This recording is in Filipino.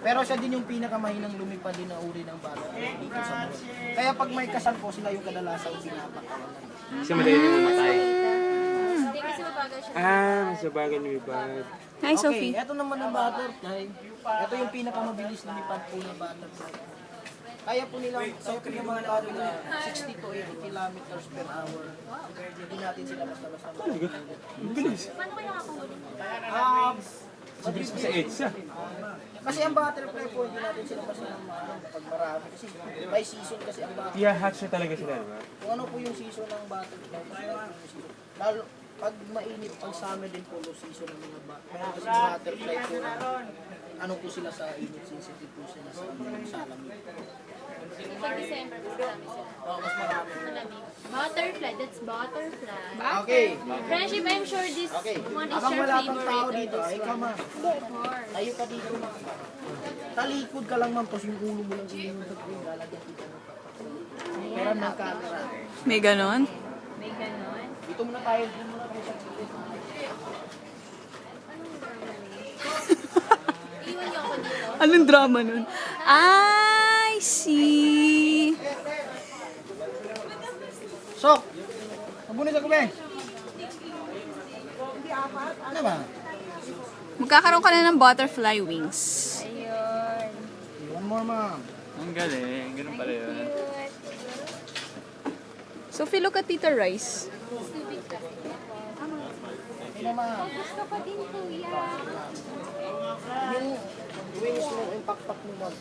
Pero siya din yung pinakamahinang lumipad din na uri ng butterfly dito sa mundo. Kaya pag may kasal po, sila yung kadalasang pinapakawalan. Kasi madali na mamatay. Hindi kasi mabagal siya. Sa bagay ni Bad. Hi, Okay, Sophie. eto naman ang butterfly. Ito yung pinakamabilis lumipad po na butterfly. Kaya po nila, kaya po yung mga tao na 60 to 80 kilometers per hour. Hindi natin sila basta-basta. Bilis. Paano kayo nakakahuli? Bilis pa sa EDSA. Kasi ang butterfly po, hindi natin sila basta ng pag marami. Kasi may season kasi ang butterfly. I-hatch na talaga sila, diba? Kung ano po yung season ng butterfly, kasi yung season. Lalo, pag mainit, pag summer din po yung season ng mga butterfly. Kasi butterfly po na, ano po sila sa init, sensitive po sila sa lamig. Pag December, mas marami sila. Mas marami. Malamig. Butterfly, that's butterfly. Okay. Friendship, I'm sure this Okay. one is Habang your wala kang tao favorite. dito, ay ka ma. Tayo ka dito ma. Talikod ka lang ma'am, tapos yung ulo mo lang sinunod ko yung lalagyan dito. Pero ng camera. May ganon? May ganon. Dito muna tayo, dito muna tayo sa gilid. Iwan niyo ako dito. Anong drama nun? I see. Sok! Mabunin sa kubeng! Ano ba? Magkakaroon ka na ng butterfly wings. Ayun. One more ma'am. Ang galing. Ganun pala yun. Sophie, look at Tita Rice. Ano ma'am? Gusto ko din, kuya. Yung wings mo, yung pakpak mo ma'am.